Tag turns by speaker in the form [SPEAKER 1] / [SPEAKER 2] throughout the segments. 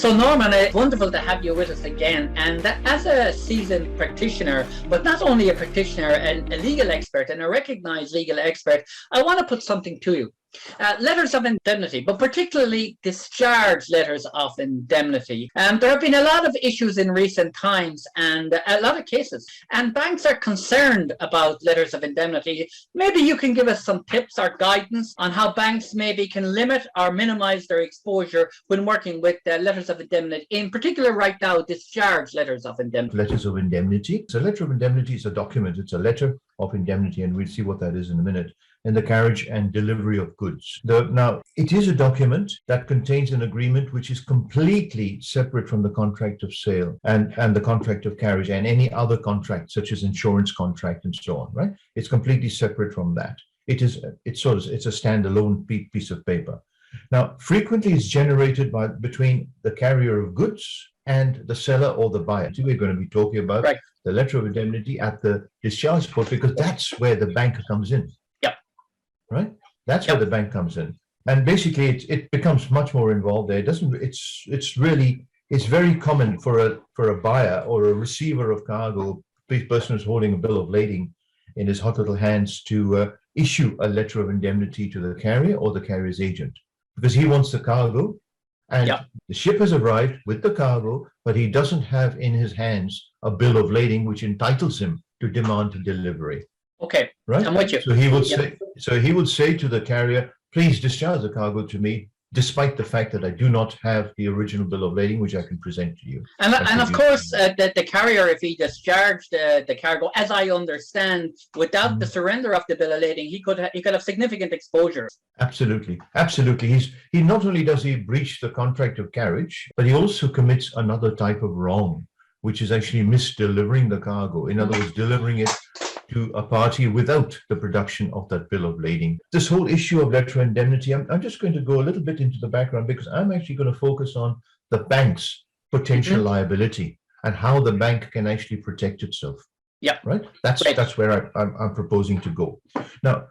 [SPEAKER 1] So Norman, it's wonderful to have you with us again. And as a seasoned practitioner, but not only a practitioner, a legal expert and a recognized legal expert, I want to put something to you. Letters of indemnity, but particularly discharge letters of indemnity. There have been a lot of issues in recent times and a lot of cases, and banks are concerned about letters of indemnity. Maybe you can give us some tips or guidance on how banks maybe can limit or minimize their exposure when working with letters of indemnity, in particular right now, discharge letters of indemnity.
[SPEAKER 2] Letters of indemnity. So, letter of indemnity is a document. It's a letter of indemnity, and we'll see what that is in a minute. In the carriage and delivery of goods. Now, it is a document that contains an agreement which is completely separate from the contract of sale and the contract of carriage and any other contract, such as insurance contract and so on, right? It's completely separate from that. It's a standalone piece of paper. Now, frequently it's generated between the carrier of goods and the seller or the buyer. So we're going to be talking about the letter of indemnity at the discharge port, because that's where the bank comes in. Right, that's where the bank comes in, and basically it becomes much more involved there. It's very common for a buyer or a receiver of cargo, the person who's holding a bill of lading in his hot little hands, to issue a letter of indemnity to the carrier or the carrier's agent, because he wants the cargo, and the ship has arrived with the cargo, but he doesn't have in his hands a bill of lading which entitles him to demand delivery.
[SPEAKER 1] Okay,
[SPEAKER 2] right.
[SPEAKER 1] I'm with you.
[SPEAKER 2] So he would say to the carrier, please discharge the cargo to me, despite the fact that I do not have the original bill of lading which I can present to you.
[SPEAKER 1] And of course, the carrier, if he discharged the cargo, as I understand, without the surrender of the bill of lading, he could have significant exposure.
[SPEAKER 2] Absolutely, absolutely. He not only does he breach the contract of carriage, but he also commits another type of wrong, which is actually misdelivering the cargo. In other words, delivering it to a party without the production of that bill of lading. This whole issue of letter of indemnity, I'm just going to go a little bit into the background, because I'm actually going to focus on the bank's potential liability and how the bank can actually protect itself.
[SPEAKER 1] Yeah,
[SPEAKER 2] right. That's where I'm proposing to go. Now,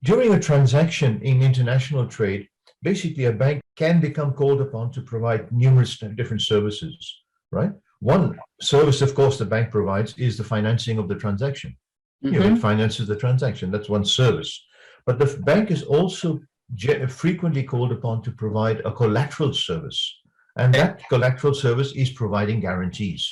[SPEAKER 2] during a transaction in international trade, basically a bank can become called upon to provide numerous different services. Right. One service, of course, the bank provides is the financing of the transaction. It finances the transaction. That's one service. But the bank is also frequently called upon to provide a collateral service. And that collateral service is providing guarantees.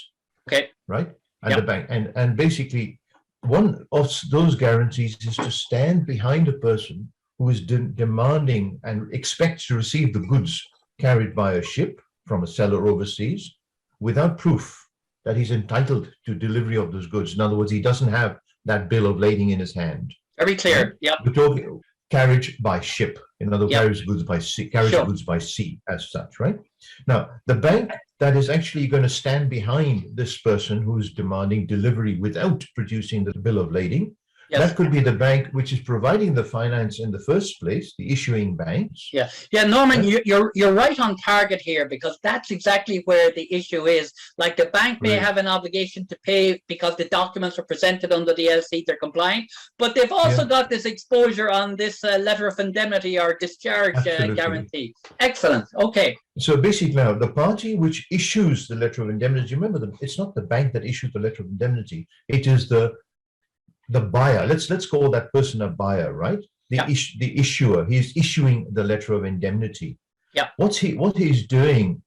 [SPEAKER 2] Okay. Right? And the bank. And basically, one of those guarantees is to stand behind a person who is demanding and expects to receive the goods carried by a ship from a seller overseas without proof that he's entitled to delivery of those goods. In other words, he doesn't have that bill of lading in his hand.
[SPEAKER 1] Very clear. Yeah.
[SPEAKER 2] We're talking carriage by ship. In other words, carriage goods by sea, goods by sea as such, right? Now, the bank that is actually going to stand behind this person who's demanding delivery without producing the bill of lading, that could be the bank which is providing the finance in the first place, the issuing banks. Yeah,
[SPEAKER 1] Norman, you're right on target here, because that's exactly where the issue is. Like, the bank may have an obligation to pay because the documents are presented under the LC, they're compliant, but they've also got this exposure on this letter of indemnity or discharge guarantee. Excellent. Okay.
[SPEAKER 2] So basically now, the party which issues the letter of indemnity, remember, it's not the bank that issues the letter of indemnity, it is the buyer. Let's call that person a buyer, right? The issuer. He's issuing the letter of indemnity. Yeah. What he's doing,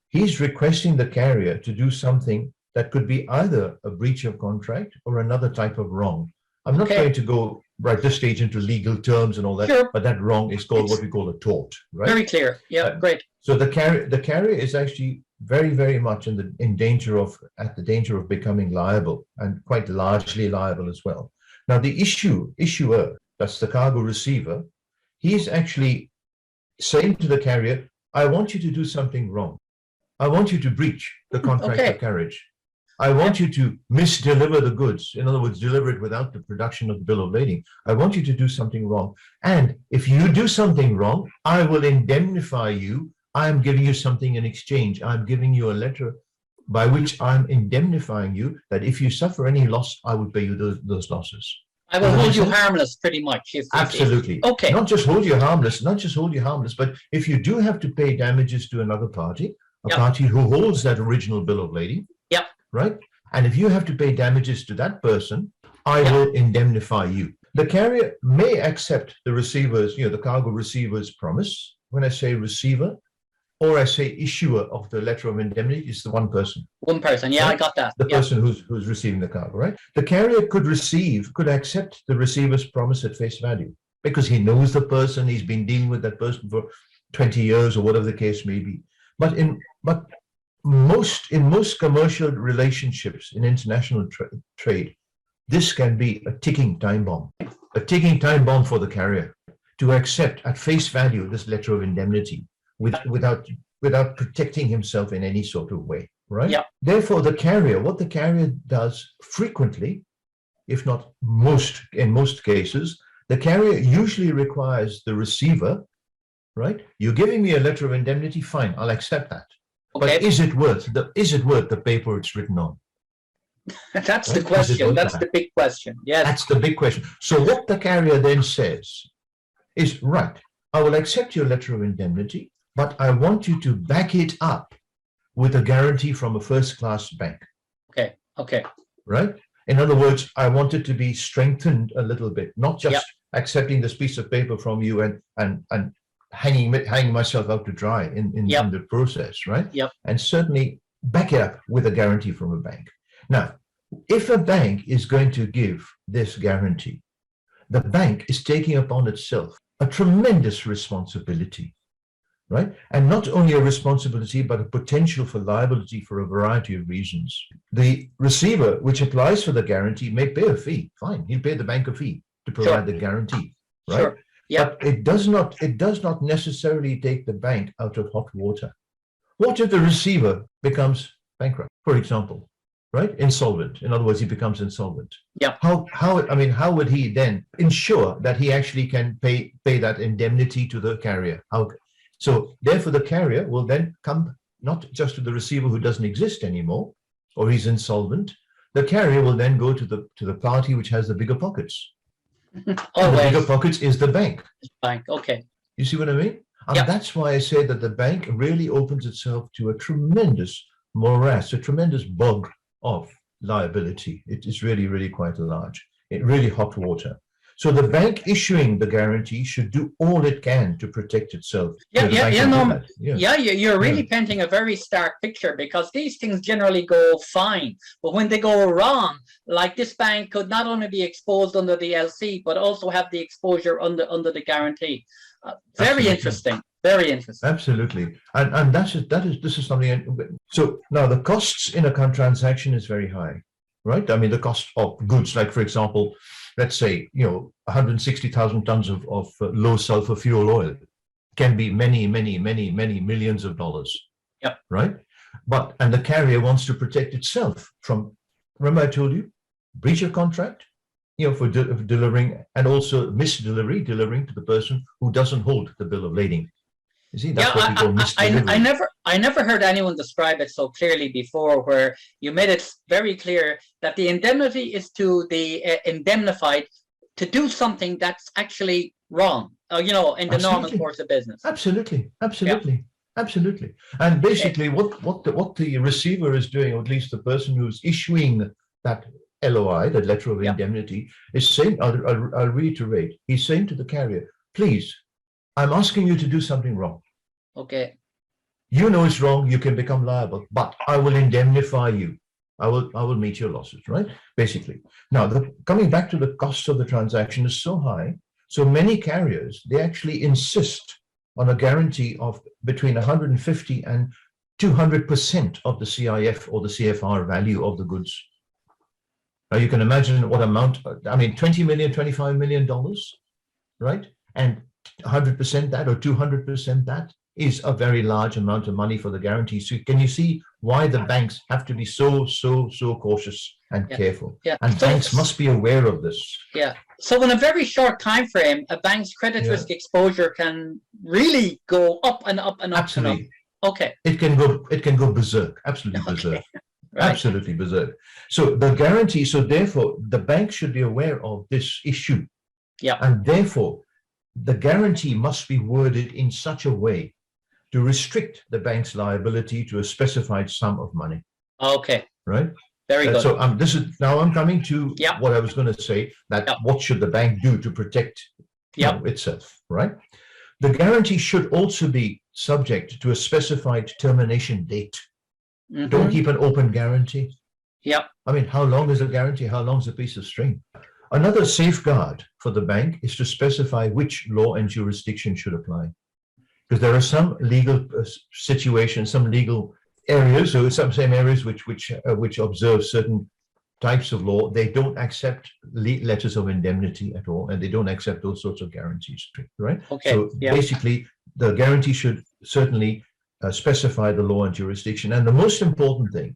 [SPEAKER 2] he's requesting the carrier to do something that could be either a breach of contract or another type of wrong. I'm not going to go right this stage into legal terms and all that, but that wrong is called what we call a tort, right?
[SPEAKER 1] Very clear. Yeah, great.
[SPEAKER 2] So the carrier is actually very, very much at the danger of becoming liable, and quite largely liable as well. Now, the issuer, that's the cargo receiver, he's actually saying to the carrier, I want you to do something wrong. I want you to breach the contract of carriage. I want you to misdeliver the goods. In other words, deliver it without the production of the bill of lading. I want you to do something wrong. And if you do something wrong, I will indemnify you. I'm giving you something in exchange. I'm giving you a letter by which I'm indemnifying you that if you suffer any loss, I will pay you those losses.
[SPEAKER 1] I will hold you harmless, pretty much.
[SPEAKER 2] Absolutely. Okay. Not just hold you harmless, but if you do have to pay damages to another party, a party who holds that original bill of lading.
[SPEAKER 1] Yep.
[SPEAKER 2] Right? And if you have to pay damages to that person, I will indemnify you. The carrier may accept the receiver's, the cargo receiver's promise. When I say receiver, or I say issuer of the letter of indemnity, is the one person.
[SPEAKER 1] One person, yeah, right? I got that.
[SPEAKER 2] The person who's receiving the cargo, right? The carrier could accept the receiver's promise at face value because he knows the person, he's been dealing with that person for 20 years or whatever the case may be. But in most commercial relationships in international trade, this can be a ticking time bomb for the carrier to accept at face value this letter of indemnity without protecting himself in any sort of way, right?
[SPEAKER 1] Yeah.
[SPEAKER 2] Therefore, what the carrier does frequently, if not in most cases, the carrier usually requires the receiver, right? You're giving me a letter of indemnity, fine, I'll accept that. Okay. But is it worth the paper it's written on?
[SPEAKER 1] That's the question. That's the big question. Yeah.
[SPEAKER 2] That's the big question. So what the carrier then says is, right, I will accept your letter of indemnity, but I want you to back it up with a guarantee from a first-class bank.
[SPEAKER 1] Okay.
[SPEAKER 2] Right? In other words, I want it to be strengthened a little bit, not just accepting this piece of paper from you and hanging myself out to dry in the process, right?
[SPEAKER 1] Yep.
[SPEAKER 2] And certainly back it up with a guarantee from a bank. Now, if a bank is going to give this guarantee, the bank is taking upon itself a tremendous responsibility, right? And not only a responsibility, but a potential for liability for a variety of reasons. The receiver, which applies for the guarantee, may pay a fee. Fine, he'll pay the bank a fee to provide the guarantee, right?
[SPEAKER 1] Sure. Yeah.
[SPEAKER 2] But it does not necessarily take the bank out of hot water. What if the receiver becomes bankrupt, for example, right? Insolvent. In other words, he becomes insolvent.
[SPEAKER 1] Yeah.
[SPEAKER 2] How would he then ensure that he actually can pay that indemnity to the carrier? So therefore, the carrier will then come not just to the receiver who doesn't exist anymore, or he's insolvent. The carrier will then go to the party which has the bigger pockets. And the bigger pockets is the bank.
[SPEAKER 1] Okay.
[SPEAKER 2] You see what I mean? And that's why I say that the bank really opens itself to a tremendous morass, a tremendous bog of liability. It is really, really quite large. Really hot water. So the bank issuing the guarantee should do all it can to protect itself.
[SPEAKER 1] You're really painting a very stark picture, because these things generally go fine, but when they go wrong, like this bank could not only be exposed under the LC, but also have the exposure under the guarantee. Very interesting. Very interesting.
[SPEAKER 2] Absolutely, and this is something. So now the costs in a transaction is very high, right? I mean, the cost of goods, like for example, let's say 160,000 tons of low sulfur fuel oil, can be many millions of dollars.
[SPEAKER 1] Yep.
[SPEAKER 2] Right. And the carrier wants to protect itself from. Remember, I told you, breach of contract, for delivering, and also delivering to the person who doesn't hold the bill of lading. You see, that's what we call misdelivery.
[SPEAKER 1] I never heard anyone describe it so clearly before, where you made it very clear that the indemnity is to the indemnified to do something that's actually wrong, in the normal course of business.
[SPEAKER 2] Absolutely. And basically, what the receiver is doing, or at least the person who's issuing that LOI, that letter of indemnity, is saying, I'll reiterate, he's saying to the carrier, please, I'm asking you to do something wrong.
[SPEAKER 1] Okay.
[SPEAKER 2] You know it's wrong, you can become liable, but I will indemnify you. I will meet your losses, right? Basically. Now, coming back to the cost of the transaction is so high, so many carriers, they actually insist on a guarantee of between 150 and 200% of the CIF or the CFR value of the goods. Now, you can imagine what amount, $20 million, $25 million, right? And 100% that or 200% that is a very large amount of money for the guarantee. So can you see why the banks have to be so cautious and careful?
[SPEAKER 1] Yeah.
[SPEAKER 2] And banks must be aware of this.
[SPEAKER 1] Yeah. So in a very short time frame, a bank's credit risk exposure can really go up and up and up.
[SPEAKER 2] Absolutely.
[SPEAKER 1] And up. Okay.
[SPEAKER 2] It can go berserk. Absolutely berserk. Right. Absolutely berserk. So the guarantee. So therefore, the bank should be aware of this issue.
[SPEAKER 1] Yeah.
[SPEAKER 2] And therefore, the guarantee must be worded in such a way to restrict the bank's liability to a specified sum of money.
[SPEAKER 1] Okay.
[SPEAKER 2] Right?
[SPEAKER 1] Very good.
[SPEAKER 2] So this is now I'm coming to
[SPEAKER 1] Yeah.
[SPEAKER 2] what I was going to say, that
[SPEAKER 1] Yeah.
[SPEAKER 2] what should the bank do to protect itself, right? The guarantee should also be subject to a specified termination date. Don't keep an open guarantee.
[SPEAKER 1] Yeah.
[SPEAKER 2] I mean, how long is a guarantee? How long is a piece of string? Another safeguard for the bank is to specify which law and jurisdiction should apply. Because there are some legal situations, some legal areas, so some same areas which observe certain types of law. They don't accept letters of indemnity at all, and they don't accept those sorts of guarantees, right?
[SPEAKER 1] Okay.
[SPEAKER 2] So basically, the guarantee should certainly specify the law and jurisdiction. And the most important thing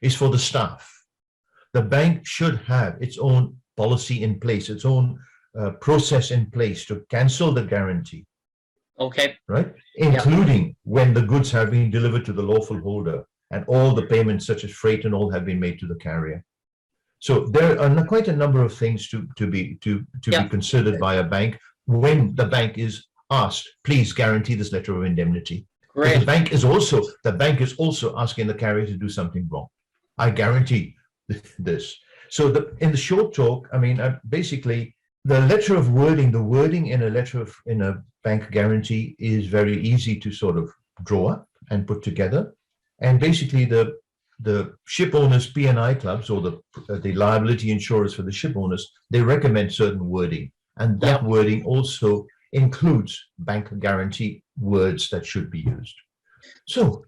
[SPEAKER 2] is for the staff. The bank should have its own policy in place, its own process in place to cancel the guarantee.
[SPEAKER 1] Okay.
[SPEAKER 2] Right? Including when the goods have been delivered to the lawful holder and all the payments such as freight and all have been made to the carrier. So there are quite a number of things to be considered by a bank when the bank is asked, please guarantee this letter of indemnity.
[SPEAKER 1] Great.
[SPEAKER 2] The bank is also asking the carrier to do something wrong. I guarantee this. So in the short talk, I mean, basically the letter of wording, the wording in a bank guarantee is very easy to sort of draw up and put together. And basically the ship owners, P&I clubs, or the liability insurers for the ship owners, they recommend certain wording. And that wording also includes bank guarantee words that should be used. So,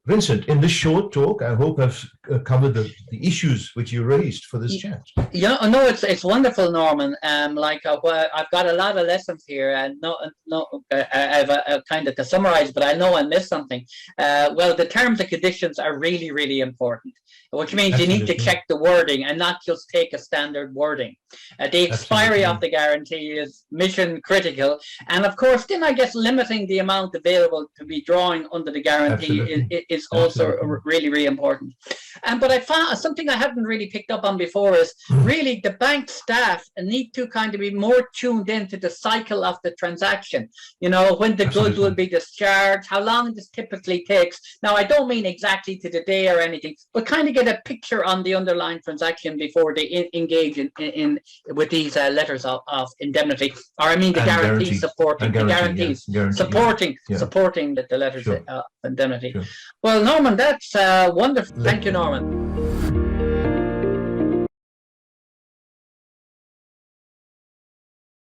[SPEAKER 2] Vincent, in this short talk, I hope I've covered the issues which you raised for this chat.
[SPEAKER 1] Yeah, no, it's wonderful, Norman. I've got a lot of lessons here, and I've kind of to summarize, but I know I missed something. Well, the terms and conditions are really, really important, which means you need to check the wording and not just take a standard wording. The expiry of the guarantee is mission critical, and of course, then I guess limiting the amount available to be drawing under the guarantee is also really, really important. But I found something I hadn't really picked up on before is really the bank staff need to kind of be more tuned into the cycle of the transaction. You know, when the goods will be discharged, how long this typically takes. Now, I don't mean exactly to the day or anything, but kind of get a picture on the underlying transaction before they engage in with these letters of indemnity, or I mean the guarantees supporting the guarantees, supporting the letters of indemnity. Well, Norman, that's wonderful. Thank you, Norman.